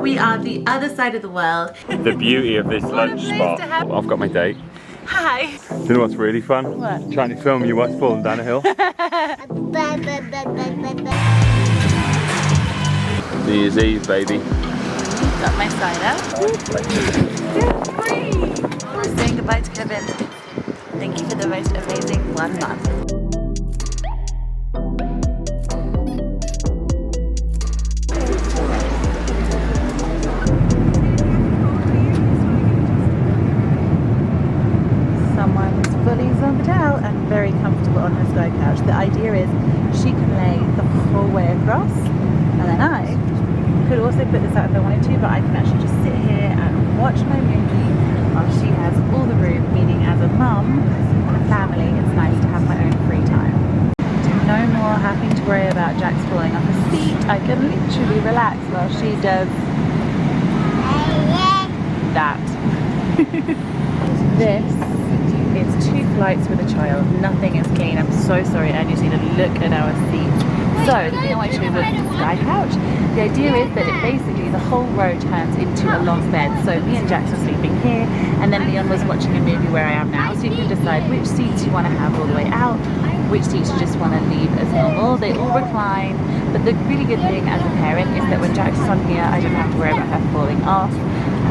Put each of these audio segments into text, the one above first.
We are the other side of the world. The beauty of this lunch spot. I've got my date. Hi. You know what's really fun? What? Trying to film you whilst falling down a hill. New Year's Eve, baby. Got my cider. You're free. We're saying goodbye to Kevin. Thank you for the most amazing 1 month. Someone's fully zoned out and very comfortable on her sky couch. The idea is she can lay the whole way across, and then I could also put this out if I wanted to, but I can actually just sit here and watch my movie while she has all the room, meaning as a mum and a family, it's nice to have my own free time. No more having to worry about Jax falling off his seat. I can literally relax while she does that. This is 2 flights with a child. Nothing is clean. I'm so sorry, and you see to look at our seats. So the thing I want to show you was the sky couch. The idea is that it basically, the whole row turns into a long bed. So me and Jax are sleeping here, and then Leon was watching a movie where I am now. So you can decide which seats you want to have all the way out, which seats you just want to leave as normal. They all recline, but the really good thing as a parent is that when Jax is on here, I don't have to worry about her falling off,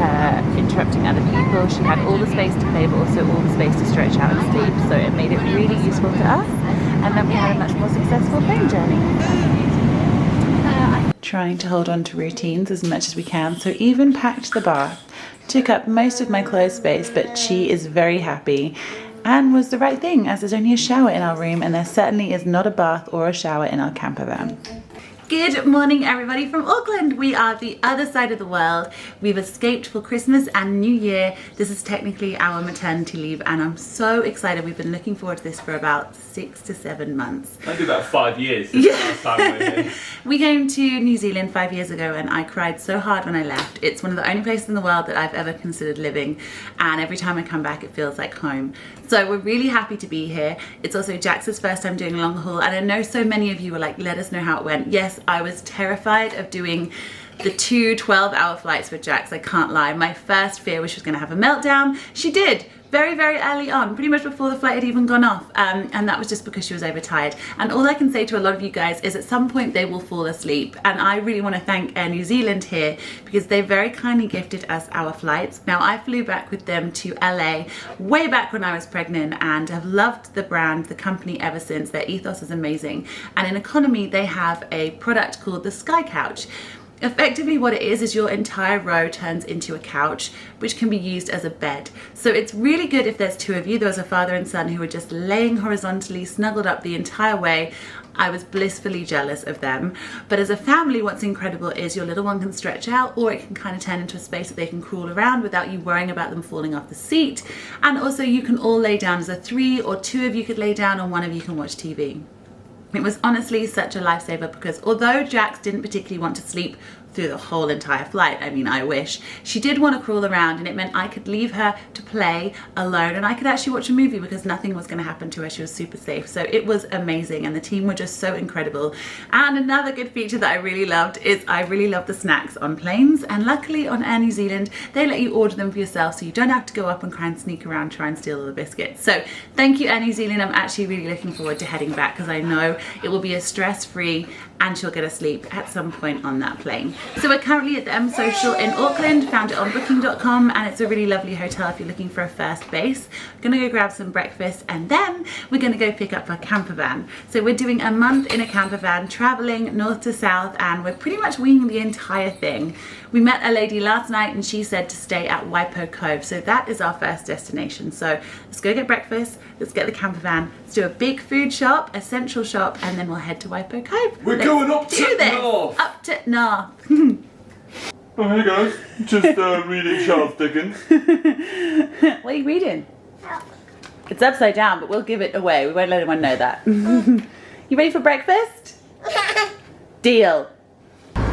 her interrupting other people. She had all the space to play, but also all the space to stretch out and sleep. So it made it really useful to us. And then we had a much more successful plane journey. Trying to hold on to routines as much as we can, so even packed the bath, took up most of my clothes space, but she is very happy and was the right thing, as there's only a shower in our room and there certainly is not a bath or a shower in our camper van. Good morning everybody from Auckland. We are the other side of the world. We've escaped for Christmas and New Year. This is technically our maternity leave and I'm so excited. We've been looking forward to this for about 6 to 7 months. Maybe about 5 years since the last time we were here. We came to New Zealand 5 years ago and I cried so hard when I left. It's one of the only places in the world that I've ever considered living, and every time I come back it feels like home. So we're really happy to be here. It's also Jax's first time doing a long haul, and I know so many of you were like, let us know how it went. Yes, I was terrified of doing the 2 12-hour flights with Jax, I can't lie. My first fear was she was gonna have a meltdown. She did. Very, very early on, pretty much before the flight had even gone off, and that was just because she was overtired. And all I can say to a lot of you guys is at some point they will fall asleep, and I really want to thank Air New Zealand here because they very kindly gifted us our flights. Now I flew back with them to LA way back when I was pregnant and have loved the brand, the company ever since. Their ethos is amazing, and in economy they have a product called the Sky Couch. Effectively what it is your entire row turns into a couch, which can be used as a bed. So it's really good if there's 2 of you. There was a father and son who were just laying horizontally, snuggled up the entire way. I was blissfully jealous of them. But as a family, what's incredible is your little one can stretch out, or it can kind of turn into a space that they can crawl around without you worrying about them falling off the seat. And also you can all lay down as a 3, or 2 of you could lay down and 1 of you can watch TV. It was honestly such a lifesaver because although Jax didn't particularly want to sleep through the whole entire flight, I mean, I wish, she did want to crawl around, and it meant I could leave her to play alone and I could actually watch a movie because nothing was going to happen to her. She was super safe. So it was amazing, and the team were just so incredible. And another good feature that I really loved is I really love the snacks on planes, and luckily on Air New Zealand they let you order them for yourself, so you don't have to go up and try and sneak around, try and steal all the biscuits. So thank you Air New Zealand. I'm actually really looking forward to heading back because I know it will be a stress-free and she'll get a sleep at some point on that plane. So we're currently at the M Social in Auckland, found it on booking.com, and it's a really lovely hotel if you're looking for a first base. We're gonna go grab some breakfast and then we're gonna go pick up our camper van. So we're doing a month in a camper van, traveling north to south, and we're pretty much winging the entire thing. We met a lady last night and she said to stay at Waipu Cove, so that is our first destination. So let's go get breakfast, let's get the camper van, let's do a big food shop, a central shop, and then we'll head to Waipu Cove. We're going up to north! Up to north. Oh, hey guys, just reading Charles Dickens. What are you reading? It's upside down, but we'll give it away. We won't let anyone know that. You ready for breakfast? Deal. 10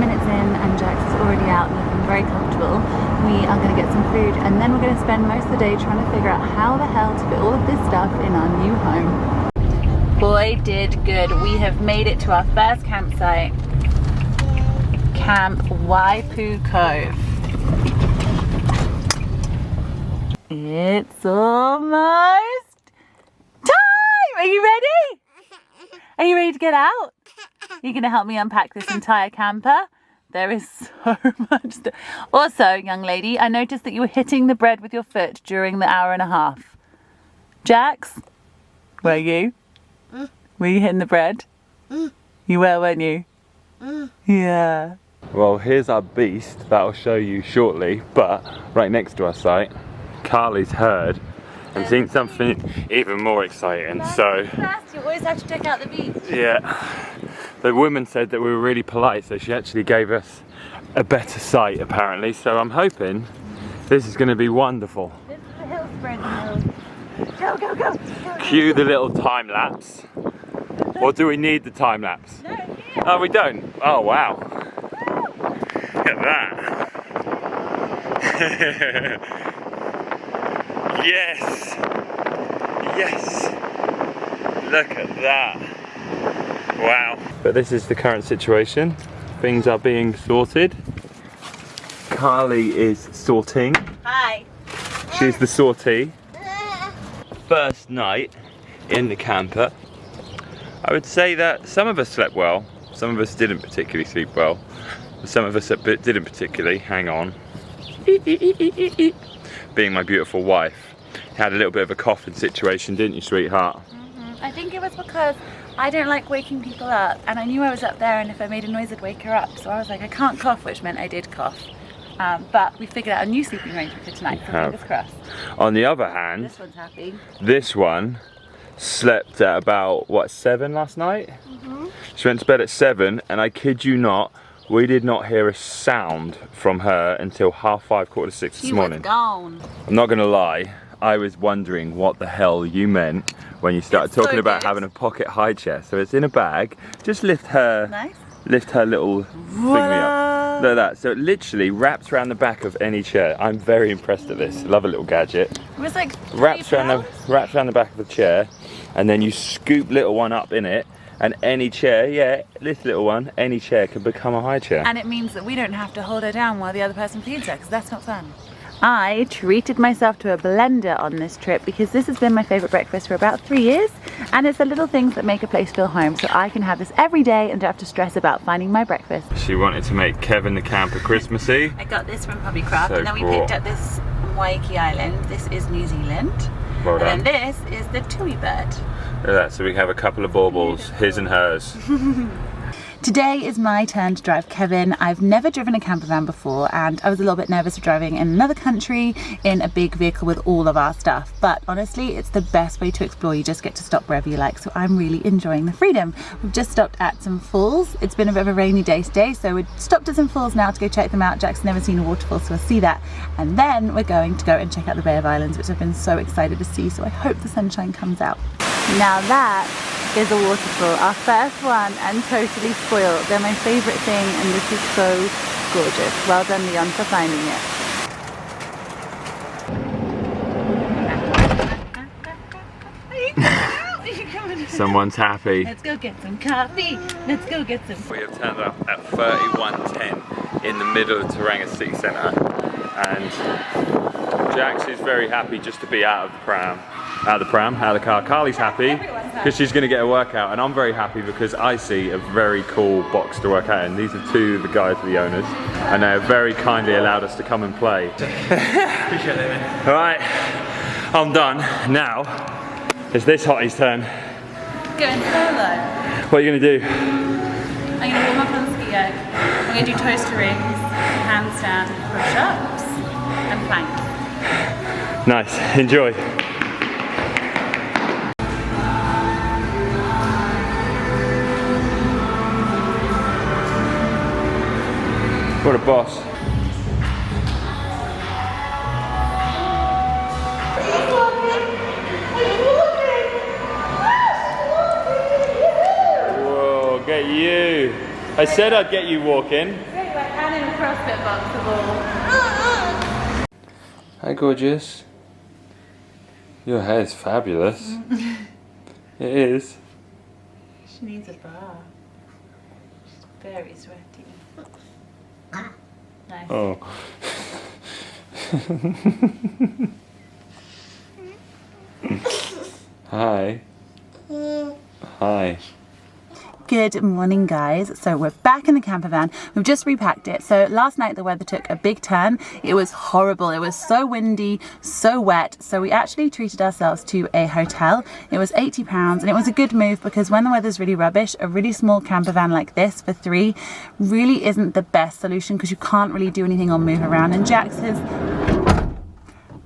minutes in and Jax is already out and looking very comfortable. We are going to get some food and then we're going to spend most of the day trying to figure out how the hell to fit all of this stuff in our new home. Boy did good. We have made it to our first campsite Camp Waipu Cove. It's almost time! Are you ready? Are you ready to get out? You're going to help me unpack this entire camper? There is so much stuff. Also, young lady, I noticed that you were hitting the bread with your foot during the hour and a half. Jax, were you? Were you hitting the bread? You were, weren't you? Yeah. Well, here's our beast that I'll show you shortly, but right next to our site, Carly's heard and seen something even more exciting. So You always have to check out the beach. yeah, the woman said that we were really polite, so she actually gave us a better site apparently. So I'm hoping this is going to be wonderful. This is the hill spread hill. Go, go, go, go. Cue the little time lapse. Or do we need the time lapse? No, here. Oh, we don't. Oh wow. Look at that. Yes. Yes. Look at that. Wow. But this is the current situation. Things are being sorted. Carly is sorting. Hi. She's the sortie. First night in the camper. I would say that some of us slept well. Some of us didn't particularly sleep well. Some of us didn't particularly. Hang on. Being my beautiful wife. Had a little bit of a coughing situation, didn't you, sweetheart? I think it was because I don't like waking people up, and I knew I was up there, and if I made a noise I'd wake her up, so I was like, I can't cough, which meant I did cough. But we figured out a new sleeping arrangement for tonight, so fingers crossed. On the other hand, This one's happy. this one slept at about, what, 7 last night? She went to bed at 7, and I kid you not, we did not hear a sound from her until 5:30, 5:45 this morning. She was gone. I'm not gonna lie, I was wondering what the hell you meant when you started talking about having a pocket high chair. So it's in a bag. Just lift her, lift her little thingy up. Look at that. So it literally wraps around the back of any chair. I'm very impressed at this. Love a little gadget. It was like Wraps around the back of the chair, and then you scoop little one up in it. And any chair, yeah, this little one, any chair can become a high chair. And it means that we don't have to hold her down while the other person feeds her, because that's not fun. I treated myself to a blender on this trip because this has been my favourite breakfast for about 3 years, and it's the little things that make a place feel home, so I can have this every day and don't have to stress about finding my breakfast. She wanted to make Kevin the camper Christmassy. I got this from Hobbycraft, So and then we picked up this Waikiki Island. This is New Zealand. Well done. And then this is the tui bird. Look at that, so we have a couple of baubles, his and hers. Today is my turn to drive Kevin. I've never driven a camper van before, and I was a little bit nervous of driving in another country in a big vehicle with all of our stuff, but honestly it's the best way to explore. You just get to stop wherever you like, so I'm really enjoying the freedom. We've just stopped at some falls. It's been a bit of a rainy day today, so we've stopped at some falls now to go check them out. Jack's never seen a waterfall, so we'll see that, and then we're going to go and check out the Bay of Islands, which I've been so excited to see, so I hope the sunshine comes out. Now that is a waterfall, our first one, and totally spoiled. They're my favourite thing, and this is so gorgeous. Well done, Leon, for finding it. Someone's happy. Let's go get some coffee. Let's go get some. We have turned up at 3110 in the middle of Terranga city centre, and Jax is very happy just to be out of the pram. Out of the car. Carly's happy because she's going to get a workout, and I'm very happy because I see a very cool box to work out in. These are two of the guys, the owners, and they have very kindly allowed us to come and play. Appreciate it, man. Alright, I'm done. Now, it's this hottie's turn. Going solo. What are you going to do? I'm going to warm up on the ski erg. I'm going to do toaster rings, handstand, push-ups, and planks. Nice, enjoy. What a boss. Whoa, get you. I said I'd get you walking. And in a CrossFit box of all. Hi, gorgeous. Your hair is fabulous. It is. She needs a bra. She's very sweaty. Nice. Oh. Hi. Hi. Good morning, guys. So we're back in the camper van. We've just repacked it. So last night the weather took a big turn. It was horrible. It was so windy, so wet. So we actually treated ourselves to a hotel. It was £80 and it was a good move because when the weather's really rubbish, a really small camper van like this for 3 really isn't the best solution because you can't really do anything or move around. And Jax has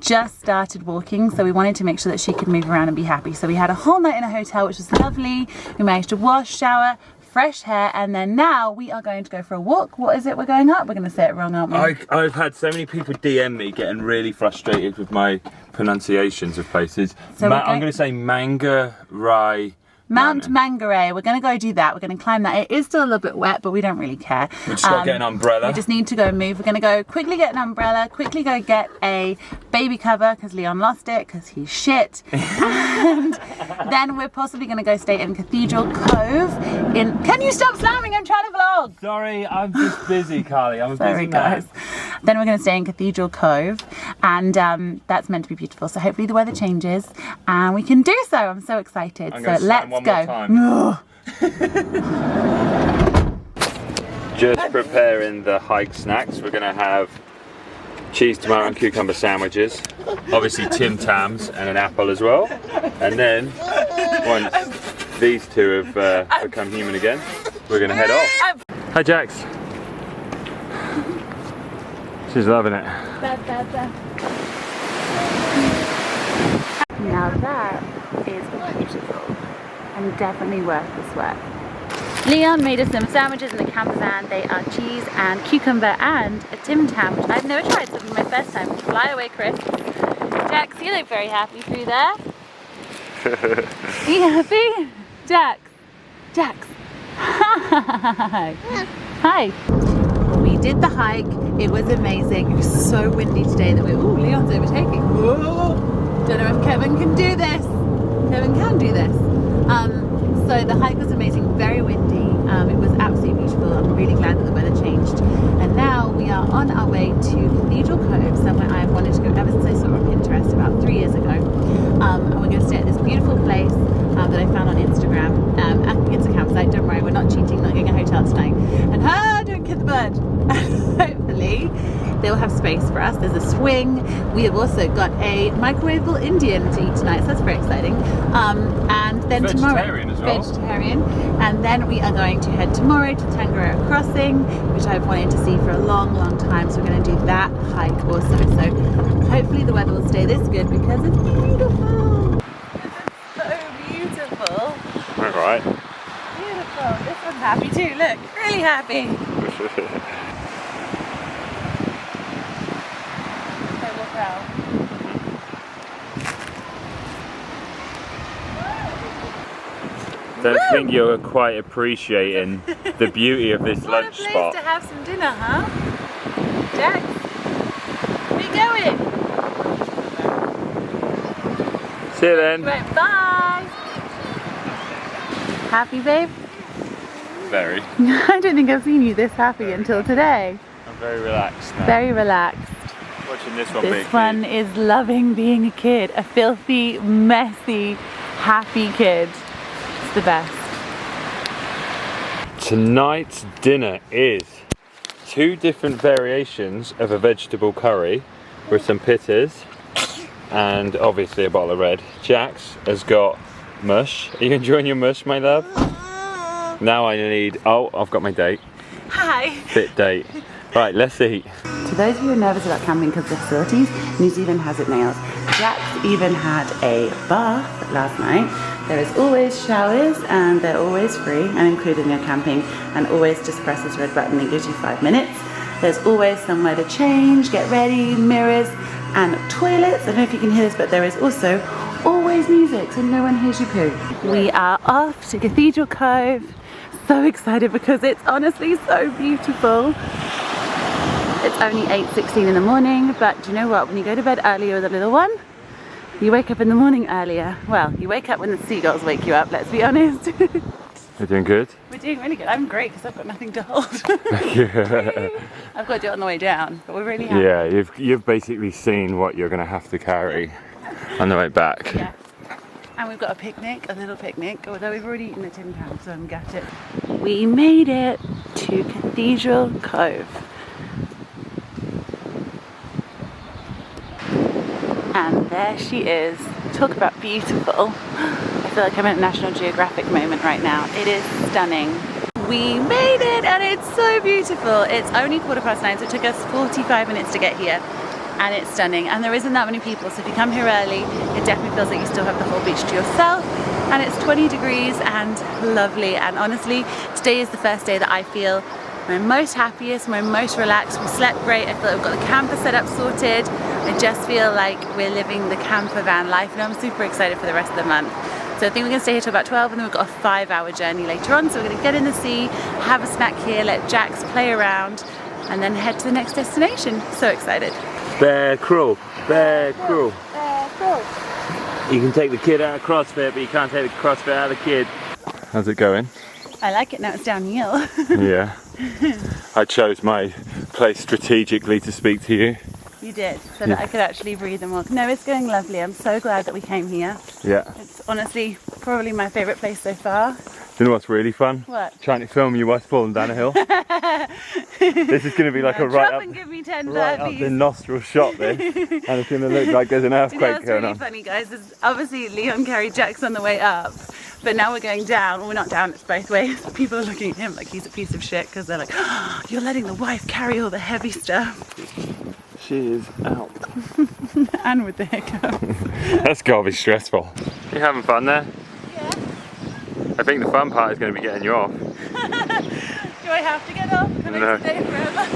just started walking, so we wanted to make sure that she could move around and be happy. So we had a whole night in a hotel, which was lovely. We managed to wash, shower, fresh hair, and then now we are going to go for a walk. What is it we're going up? We're going to say it wrong, aren't we? I've had so many people DM me getting really frustrated with my pronunciations of places. So I'm going to say Mangarai. Mount Mangaray. We're going to go do that. We're going to climb that. It is still a little bit wet, but we don't really care. We just got to get an umbrella. We just need to go and move. We're going to go quickly get an umbrella, quickly go get a baby cover because Leon lost it because he's shit. And then we're possibly going to go stay in Cathedral Cove. Can you stop slamming? I'm trying to vlog. Sorry, I'm just busy, Carly. I'm a busy man. Guys. Then we're going to stay in Cathedral Cove, and that's meant to be beautiful. So hopefully the weather changes and we can do so. I'm so excited. So let's go. Just preparing the hike snacks. We're going to have cheese, tomato and cucumber sandwiches. Obviously Tim Tams and an apple as well. And then once these two have become human again, we're going to head off. Hi Jax. She's loving it. Now that is beautiful and definitely worth the sweat. Leon made us some sandwiches in the camper van. They are cheese and cucumber and a Tim Tam, which I've never tried, so it'll be my first time. Fly away, Chris. Jax, you look very happy through there. Are you happy? Jax. Jax. Hi. Hi. We did the hike. It was amazing. It was so windy today that Leon's overtaking. Whoa. Don't know if Kevin can do this. Kevin can do this. So the hike was amazing, very windy. It was absolutely beautiful. I'm really glad that the weather changed. And now we are on our way to Cathedral Cove, somewhere I have wanted to go ever since I saw it on Pinterest about 3 years ago. And we're going to stay at this beautiful place that I found on Instagram. It's a campsite, don't worry, we're not cheating, not getting a hotel tonight. And don't kill the bird. Hopefully they'll have space for us. There's a swing. We have also got a microwavable Indian to eat tonight, so that's very exciting. And then vegetarian tomorrow, as well. Vegetarian. And then we are going to head tomorrow to Terranga Crossing, which I've wanted to see for a long, long time. So we're going to do that hike also. So hopefully the weather will stay this good because it's beautiful. So beautiful. All right. Beautiful. This one's happy too. Look, really happy. Don't think you're quite appreciating the beauty of this lunch spot. What a place to have some dinner, huh? Jax, where you going? See you then. Right, bye. Happy, babe? Very. I don't think I've seen you this happy until today. I'm very relaxed now. Very relaxed. Watching this one be a This kid. one is loving being a kid. A filthy, messy, happy kid. It's the best. Tonight's dinner is 2 different variations of a vegetable curry with some pittas and obviously a bottle of red. Jax has got mush. Are you enjoying your mush, my love? Now I need, I've got my date. Hi. Fit date. Right, let's eat. To those of you who are nervous about camping because of the facilities, New Zealand has it nailed. Jax even had a bath last night. There is always showers and they're always free and included in your camping, and always just press this red button and gives you 5 minutes. There's always somewhere to change, get ready, mirrors and toilets. I don't know if you can hear this, but there is also always music so no one hears you poo. We are off to Cathedral Cove. So excited because it's honestly so beautiful. It's only 8:16 in the morning, but do you know what? When you go to bed earlier with a little one, you wake up in the morning earlier. Well, you wake up when the seagulls wake you up, let's be honest. You're doing good? We're doing really good. I'm great because I've got nothing to hold. Yeah. I've got to do it on the way down, but we're really happy. Yeah, you've basically seen what you're going to have to carry on the way back. Yeah. And we've got a picnic, a little picnic, although we've already eaten the tin can, so I'm gutted. We made it to Cathedral Cove. And there she is. Talk about beautiful. I feel like I'm in a National Geographic moment right now. It is stunning. We made it and it's so beautiful. It's only 9:15, so it took us 45 minutes to get here. And it's stunning, and there isn't that many people, so if you come here early, it definitely feels like you still have the whole beach to yourself, and it's 20 degrees and lovely. And honestly, today is the first day that I feel my most happiest, my most relaxed. We slept great. I feel like we've got the camper set up sorted. I just feel like we're living the camper van life, and I'm super excited for the rest of the month. So I think we're going to stay here till about 12, and then we've got a 5-hour journey later on, so we're going to get in the sea, have a snack here, let Jax play around, and then head to the next destination. So excited. Bear crawl, bear crawl. Bear crawl. You can take the kid out of CrossFit, but you can't take the CrossFit out of the kid. How's it going? I like it now, it's downhill. Yeah. I chose my place strategically to speak to you. You did, so that I could actually breathe and walk. No, it's going lovely. I'm so glad that we came here. Yeah. It's honestly probably my favourite place so far. Do you know what's really fun? What? Trying to film you whilst falling down a hill. This is going to be like a right up, and give me 10 right up the nostril shot this, and it's going to look like there's an earthquake what's going really on. funny, guys, is obviously Leon carried Jax on the way up, but now we're going down. Well, we're not down, it's both ways. People are looking at him like he's a piece of shit because they're like, oh, you're letting the wife carry all the heavy stuff. She is out. And with the hiccups. That's got to be stressful. You having fun there? Yeah. I think the fun part is going to be getting you off. Do I have to get off? Can No. I stay forever?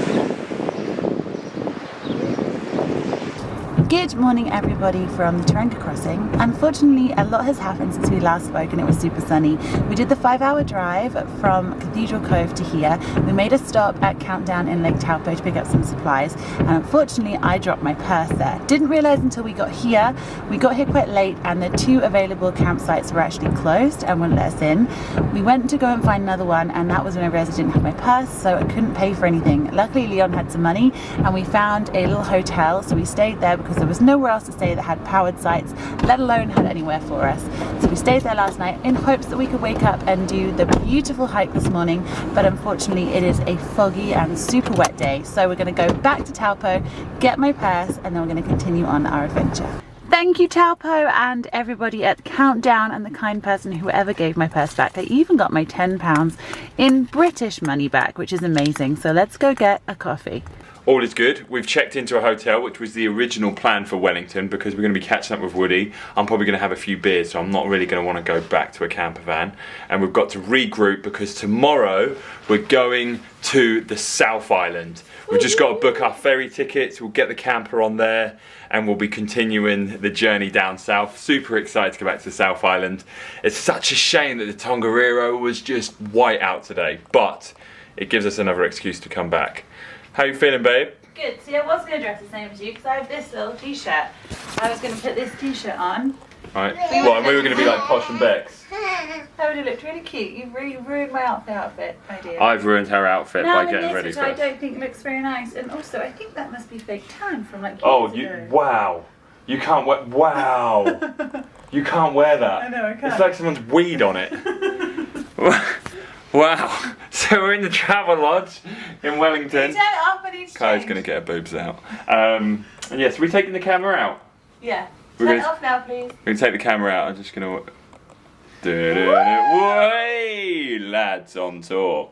Good morning everybody from the Terranga crossing. Unfortunately, a lot has happened since we last spoke and it was super sunny. We did the 5-hour drive from Cathedral Cove to here. We made a stop at Countdown in Lake Taupo to pick up some supplies, and unfortunately I dropped my purse there. Didn't realise until we got here. We got here quite late and the 2 available campsites were actually closed and wouldn't let us in. We went to go and find another one, and that was when I realised I didn't have my purse, so I couldn't pay for anything. Luckily Leon had some money and we found a little hotel, so we stayed there because there was nowhere else to stay that had powered sites, let alone had anywhere for us. So we stayed there last night in hopes that we could wake up and do the beautiful hike this morning, but unfortunately it is a foggy and super wet day. So we're going to go back to Taupo, get my purse, and then we're going to continue on our adventure. Thank you Taupo and everybody at Countdown and the kind person whoever gave my purse back. I even got my £10 in British money back, which is amazing. So let's go get a coffee. All is good. We've checked into a hotel, which was the original plan for Wellington, because we're going to be catching up with Woody. I'm probably going to have a few beers, so I'm not really going to want to go back to a camper van. And we've got to regroup because tomorrow we're going to the South Island. We've just got to book our ferry tickets, we'll get the camper on there, and we'll be continuing the journey down south. Super excited to go back to the South Island. It's such a shame that the Tongariro was just white out today, but it gives us another excuse to come back. How you feeling, babe? Good. See, I was going to dress the same as you because I have this little t-shirt. I was going to put this t-shirt on. Right. Well, and we were going to be like Posh and Bex. That would have looked really cute. You've really ruined my outfit, my dear. I've ruined her outfit by getting ready which for I us. don't think looks very nice. And also, I think that must be fake tan from like years Oh, ago. wow. You can't wear, wow. You can't wear that. I know, I can't. It's like someone's weed on it. Wow. So we're in the travel lodge in Wellington. Turn it off, I need to Kai's change. going to get her boobs out. And yes, are we taking the camera out? Yeah. We're Turn it gonna- off now, please. We're going to take the camera out. I'm just going to... Way, lads on tour.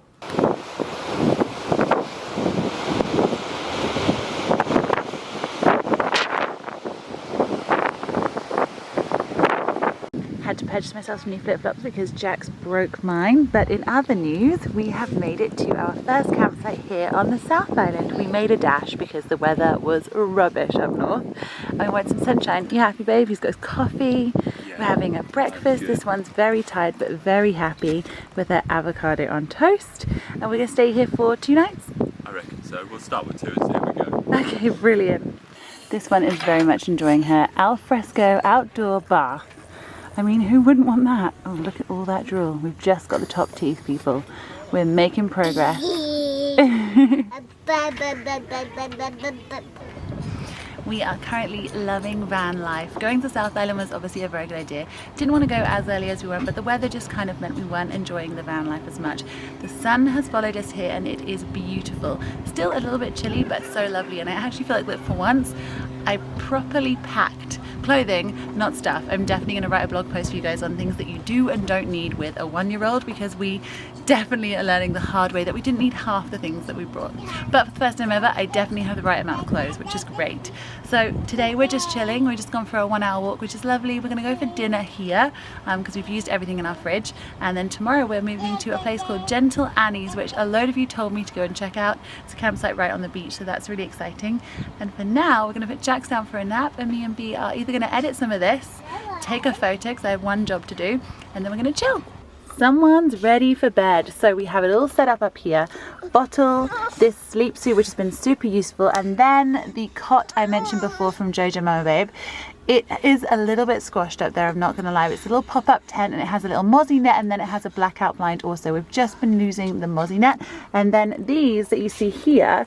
Had to purchase myself some new flip-flops because Jax broke mine. But in other news, we have made it to our first campsite here on the South Island. We made a dash because the weather was rubbish up north. And we wanted some sunshine. You happy, babe? He's got his coffee. Yeah. We're having a breakfast. This one's very tired but very happy with her avocado on toast. And we're going to stay here for 2 nights. I reckon so. We'll start with 2 and see how we go. Okay, brilliant. This one is very much enjoying her alfresco outdoor bath I mean, who wouldn't want that? Oh, look at all that drool. We've just got the top teeth, people. We're making progress. We are currently loving van life. Going to South Island was obviously a very good idea. Didn't want to go as early as we were, but the weather just kind of meant we weren't enjoying the van life as much. The sun has followed us here and it is beautiful. Still a little bit chilly, but so lovely. And I actually feel like that for once, I properly packed clothing, not stuff. I'm definitely going to write a blog post for you guys on things that you do and don't need with a 1-year-old, because we definitely are learning the hard way that we didn't need half the things that we brought. But for the first time ever, I definitely have the right amount of clothes, which is great. So today we're just chilling. We're just gone for a 1-hour walk, which is lovely. We're going to go for dinner here because we've used everything in our fridge. And then tomorrow we're moving to a place called Gentle Annie's, which a load of you told me to go and check out. It's a campsite right on the beach, so that's really exciting. And for now, we're going to put Jax down for a nap, and me and B are either going to edit some of this, take a photo because I have one job to do, and then we're going to chill. Someone's ready for bed, so we have it all set up here. Bottle, this sleep suit which has been super useful, and then the cot I mentioned before from Jojo Mama Babe. It is a little bit squashed up there, I'm not going to lie. It's a little pop-up tent and it has a little mozzie net, and then it has a blackout blind also. We've just been using the mozzie net. And then these that you see here,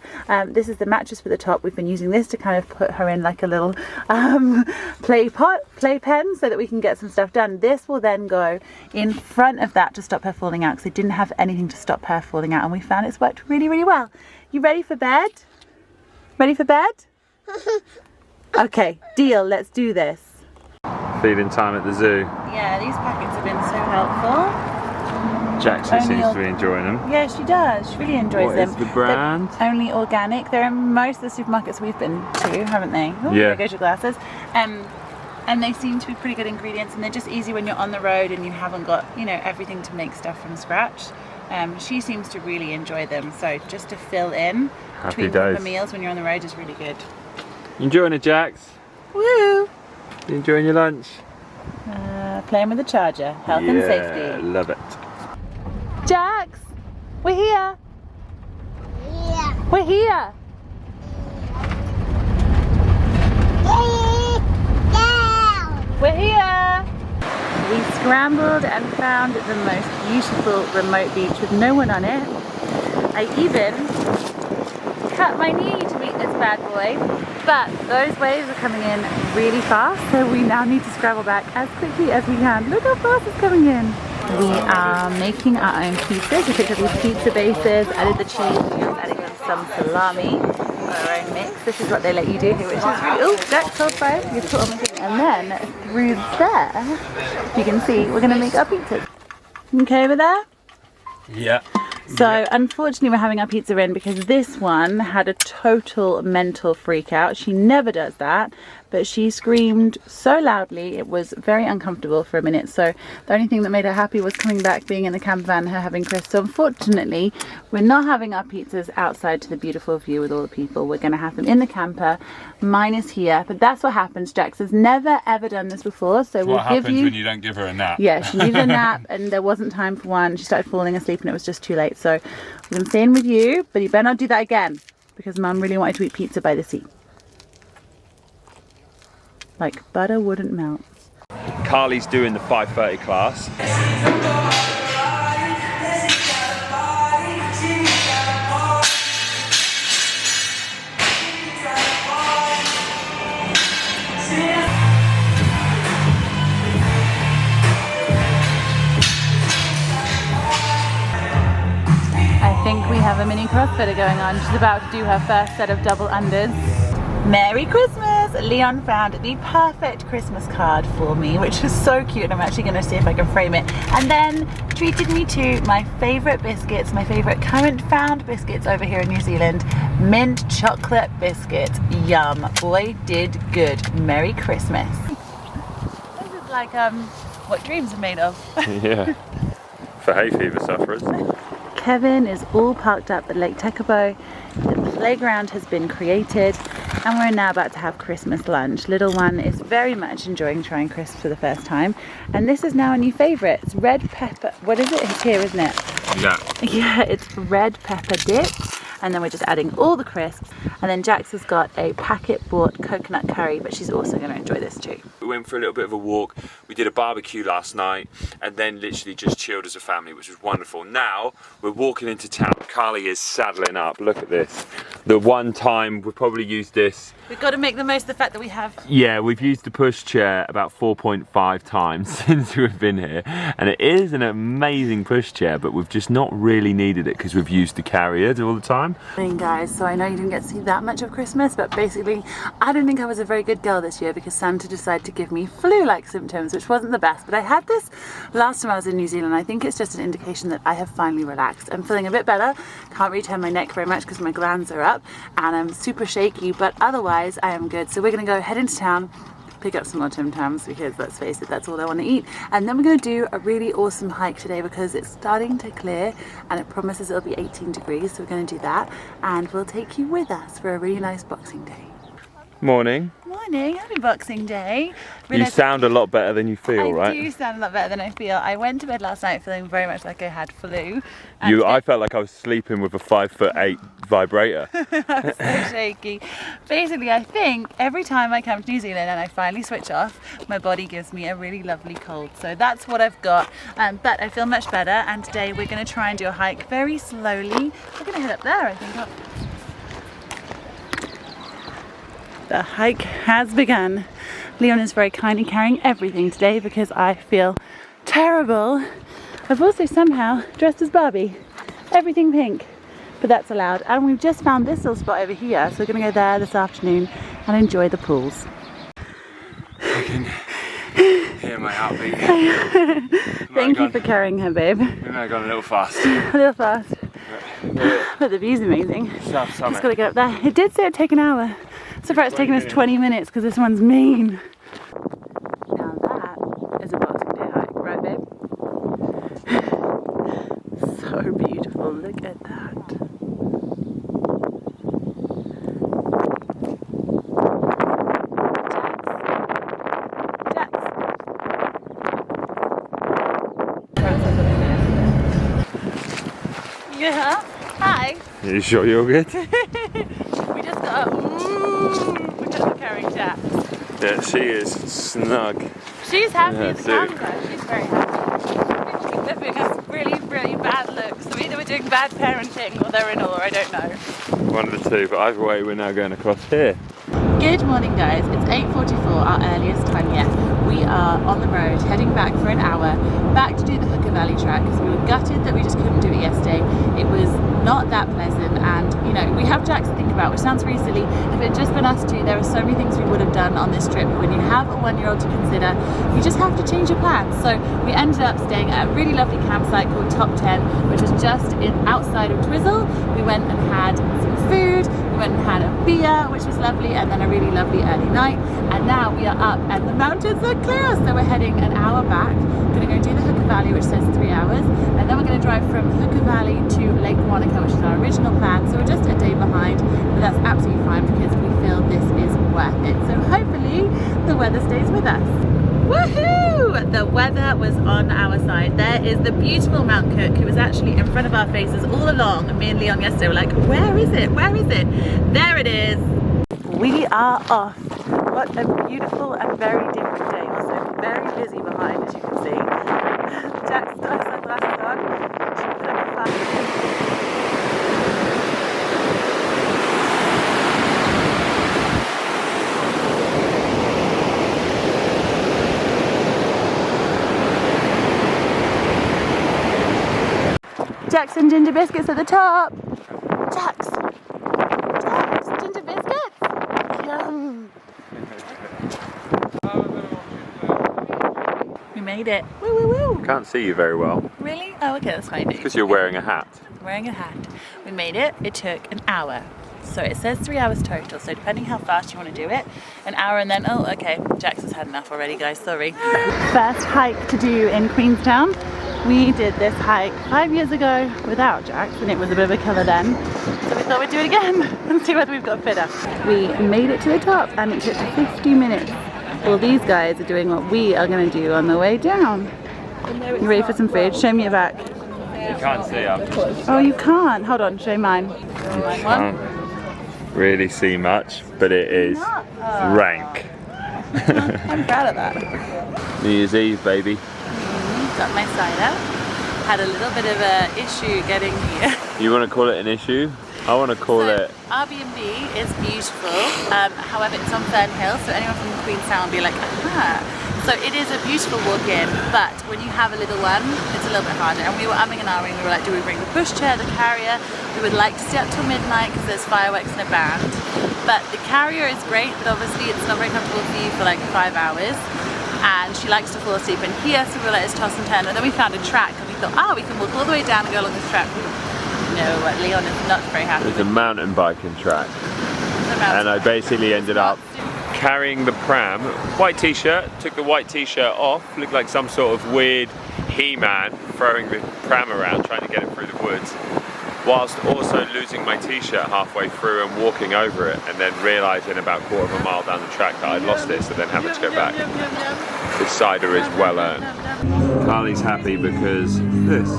this is the mattress for the top. We've been using this to kind of put her in like a little playpen so that we can get some stuff done. This will then go in front of that to stop her falling out, because I didn't have anything to stop her falling out, and we found it's worked really, really well. You ready for bed? Ready for bed? Okay, deal, let's do this. Feeding time at the zoo. Yeah, these packets have been so helpful. Jackson seems to be enjoying them. Yeah, she does. She really enjoys them. What is the brand? They're only organic. They're in most of the supermarkets we've been to, haven't they? Oh, yeah. There goes your glasses. And they seem to be pretty good ingredients, and they're just easy when you're on the road and you haven't got, you know, everything to make stuff from scratch. She seems to really enjoy them, so just to fill in between proper meals when you're on the road is really good. You enjoying it, Jax? Woo! You enjoying your lunch? Playing with the charger, health and safety. Yeah, love it. Jax, we're here. Yeah. We're here. We're here. We scrambled and found the most beautiful remote beach with no one on it. I even cut my knee to meet this bad boy, but those waves are coming in really fast, so we now need to scramble back as quickly as we can. Look how fast it's coming in. We are making our own pizzas. We picked up these pizza bases, added the cheese, we are adding in some salami, our own mix. This is what they let you do here, which is really, oh, Jack's hold fire. You put on the thing, and then through there, you can see we're going to make our pizzas. Okay over there? Yeah. So unfortunately we're having our pizza in because this one had a total mental freak out. She never does that, but she screamed so loudly it was very uncomfortable for a minute. So the only thing that made her happy was coming back, being in the camper van, her having Chris. So unfortunately we're not having our pizzas outside to the beautiful view with all the people. We're going to have them in the camper. Mine is here, but that's what happens. Jax has never ever done this before, so we'll give you... What happens when you don't give her a nap? Yeah, she needed a nap and there wasn't time for one. She started falling asleep and it was just too late. So we're going to stay in with you, but you better not do that again because Mum really wanted to eat pizza by the sea. Like butter wouldn't melt. Carly's doing the 5:30 class. I think we have a mini CrossFitter going on. She's about to do her first set of double unders. Merry Christmas! Leon found the perfect Christmas card for me, which is so cute. I'm actually going to see if I can frame it. And then treated me to my favourite biscuits, my favourite current found biscuits over here in New Zealand. Mint chocolate biscuits. Yum. Boy, did good. Merry Christmas. This is like what dreams are made of. Yeah. For hay fever sufferers. Kevin is all parked up at Lake Tekabo. The playground has been created and we're now about to have Christmas lunch. Little one is very much enjoying trying crisps for the first time, and this is now a new favourite. It's red pepper, what is it? It's here, isn't it? Yeah. Yeah, it's red pepper dip. and then we're just adding all the crisps. And then Jax has got a packet bought coconut curry, but she's also going to enjoy this too. We went for a little bit of a walk, we did a barbecue last night, and then literally just chilled as a family, which was wonderful. Now we're walking into town. Carly is saddling up. Look at this. The one time we've probably used this. We've got to make the most of the fact that we have. Yeah, we've used the push chair about 4.5 times since we've been here, and it is an amazing push chair, but we've just not really needed it because we've used the carrier all the time. Guys, so I know you didn't get to see that much of Christmas, but basically I don't think I was a very good girl this year because Santa decided to give me flu-like symptoms, which wasn't the best. But I had this last time I was in New Zealand. I think it's just an indication that I have finally relaxed. I'm feeling a bit better. Can't really turn my neck very much because my glands are up, and I'm super shaky, but otherwise I am good. So we're gonna go head into town, pick up some more Tim Tams because let's face it, that's all I want to eat. And then we're going to do a really awesome hike today because it's starting to clear and it promises it'll be 18 degrees. So we're going to do that and we'll take you with us for a really nice Boxing Day. Morning. Morning, happy Boxing Day. You sound a lot better than you feel, right? I do sound a lot better than I feel. I went to bed last night feeling very much like I had flu. I felt like I was sleeping with a 5'8" vibrator. I was so shaky. Basically, I think every time I come to New Zealand and I finally switch off, my body gives me a really lovely cold. So that's what I've got. But I feel much better. And today we're going to try and do a hike very slowly. We're going to head up there, I think. The hike has begun. Leon is very kindly carrying everything today because I feel terrible. I've also somehow dressed as Barbie. Everything pink, but that's allowed. And we've just found this little spot over here, so we're gonna go there this afternoon and enjoy the pools. I can hear my heartbeat. Thank you for carrying her, babe. We might have gone a little fast. A little fast. But the view's amazing. Just gotta get up there. It did say it'd take an hour. So far it's taken us 20 minutes because this one's mean. Now that is a Boxing Day hike, right babe? So beautiful, look at that. Jax. Yeah, hi. Are you sure you're good? We just got up. Because we're carrying Jax. Yeah, she is snug. She's happy as a camper. She's very happy. People keep giving us really, really bad looks. So either we're doing bad parenting or they're in awe, I don't know. One of the two, but either way we're now going across here. Good morning guys, it's 8:44, our earliest time yet. We are on the road, heading back for an hour, back to do the Hooker Valley track because we were gutted that we just couldn't do it yesterday. It was not that pleasant and, you know, we have Jax to think about, which sounds really silly. If it had just been us two, there are so many things we would have done on this trip. When you have a one-year-old to consider, you just have to change your plans. So we ended up staying at a really lovely campsite called Top 10, which was just outside of Twizzle. We went and had some food, we went and had a beer, which was lovely, and then a really lovely early night. And now we are up and the mountains are clear, so we're heading an hour back. We're going to go do the Hooker Valley, which says 3 hours, and then we're going to drive from Hooker Valley to Lake Wanaka, which is our original plan. So we're just a day behind, but that's absolutely fine because we feel this is worth it. So hopefully the weather stays with us. Woohoo! The weather was on our side. There is the beautiful Mount Cook, who was actually in front of our faces all along. Me and Leon yesterday were like, where is it? Where is it? There it is. We are off. What a beautiful and very different day. Also very busy behind, as you can see. Jack's got her sunglasses on. She put up a fire. Jax and ginger biscuits at the top. Jax. Jax, ginger biscuits. Yum. We made it. Woo woo woo. Can't see you very well. Really? Oh, okay, that's fine. Because you're wearing a hat. I'm wearing a hat. We made it. It took an hour. So it says 3 hours total. So depending how fast you want to do it, an hour and then, oh, okay. Jax has had enough already, guys. Sorry. First hike to do in Queenstown. We did this hike 5 years ago without Jax, and it was a bit of a killer then. So we thought we'd do it again and see whether we've got fitter. We made it to the top and it took 50 minutes. Well, these guys are doing what we are going to do on the way down. You ready for some food? Show me your back. You can't see up. Oh, you can't. Hold on, show mine. You can't really see much, but it is rank. I'm proud of that. New Year's Eve, baby. Got my cider. Had a little bit of an issue getting here. You want to call it an issue? I want to call it... Airbnb is beautiful, however it's on Fernhill, so anyone from Queenstown will be like, aha. So it is a beautiful walk-in, but when you have a little one, it's a little bit harder. And we were umming and ahhing, we were like, do we bring the pushchair, the carrier? We would like to stay up till midnight because there's fireworks and a band. But the carrier is great, but obviously it's not very comfortable for you for like 5 hours. And she likes to fall asleep in here, so we were like, let's toss and turn. And then we found a track and we thought, we can walk all the way down and go along this track. No, Leon is not very happy. It's a mountain biking track. And I basically ended up carrying the pram, white t-shirt, took the white t-shirt off, looked like some sort of weird He-Man throwing the pram around, trying to get it through the woods, whilst also losing my t-shirt halfway through and walking over it, and then realising about 1/4 mile down the track that I'd lost this and then having to go back. This cider is well earned. Carly's happy because this.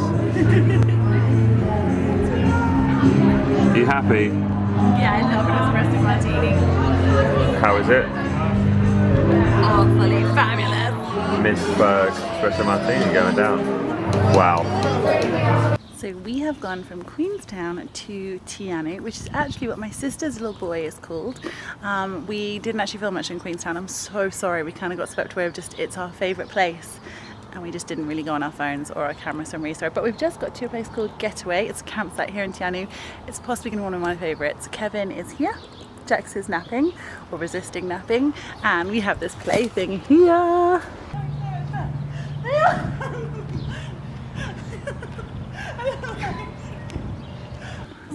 Are you happy? Yeah, I love an espresso martini. How is it? Awfully fabulous. Miss Berg's espresso martini going down. Wow. So we have gone from Queenstown to Tianu, which is actually what my sister's little boy is called. We didn't actually film much in Queenstown. I'm so sorry. We kind of got swept away with just, it's our favourite place. And we just didn't really go on our phones or our cameras, so I'm really sorry. But we've just got to a place called Getaway. It's a campsite here in Tianu. It's possibly going to be one of my favourites. Kevin is here. Jax is napping, or resisting napping. And we have this plaything here.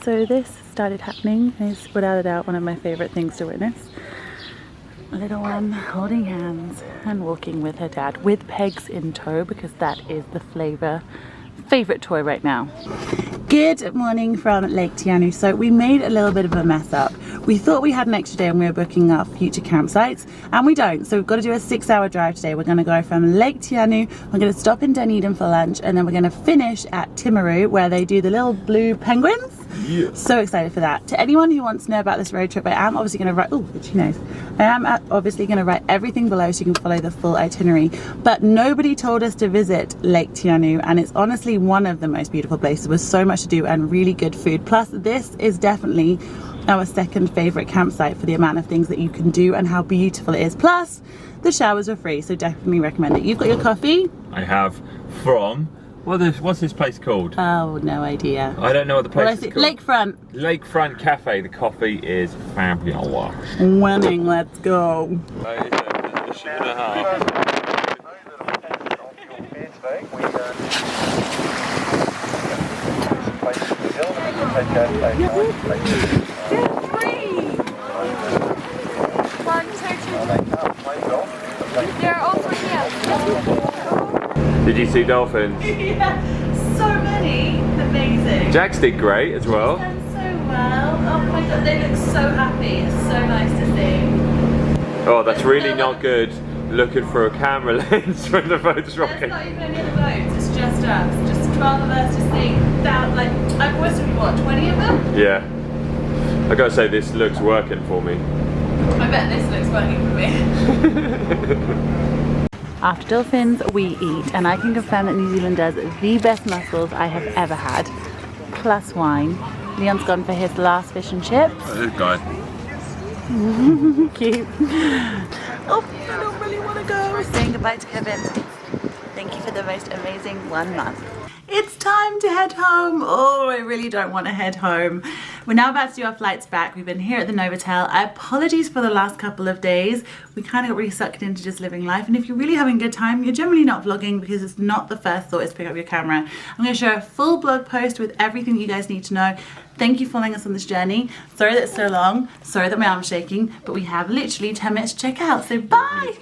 So this started happening, and it's without a doubt one of my favourite things to witness. A little one holding hands and walking with her dad with pegs in tow, because that is the favourite toy right now. Good morning from Lake Tianu. So we made a little bit of a mess up. We thought we had an extra day and we were booking our future campsites, and we don't. So we've got to do a 6-hour drive today. We're going to go from Lake Tianu, we're going to stop in Dunedin for lunch, and then we're going to finish at Timaru where they do the little blue penguins. Yeah. So excited for that. To anyone who wants to know about this road trip, I am obviously going to write, oh, itchy nose. I am obviously going to write everything below so you can follow the full itinerary. But nobody told us to visit Lake Tianu, and it's honestly one of the most beautiful places with so much to do and really good food. Plus, this is definitely our second favourite campsite for the amount of things that you can do and how beautiful it is. Plus, the showers are free, so definitely recommend it. You've got your coffee? I have from... What's this place called? Oh, no idea. I don't know what the place is called. Lakefront. Lakefront Cafe. The coffee is fabulous. Winning, let's go. Right, it's a ship and a half. They're also here. Did you see dolphins? Yeah, so many. Amazing. Jax did great as well. They've done so well. Oh my god, they look so happy. It's so nice to see. Oh, that's really not good. Looking for a camera lens when the boat's rocking. There's not even any other boats, it's just us. Just 12 of us just seeing that, like, I've always seen, what, 20 of them? Yeah. I gotta say, this looks working for me. I bet this looks working for me. After dolphins, we eat, and I can confirm that New Zealand does the best mussels I have ever had, plus wine. Leon's gone for his last fish and chips. Oh, this guy. Cute. Oh, I don't really want to go. We're saying goodbye to Kevin. Thank you for the most amazing 1 month. It's time to head home. Oh, I really don't want to head home. We're now about to do our flights back. We've been here at the Novotel. Apologies for the last couple of days. We kind of got really sucked into just living life. And if you're really having a good time, you're generally not vlogging because it's not the first thought is to pick up your camera. I'm going to share a full blog post with everything you guys need to know. Thank you for following us on this journey. Sorry that it's so long. Sorry that my arm's shaking. But we have literally 10 minutes to check out. So bye.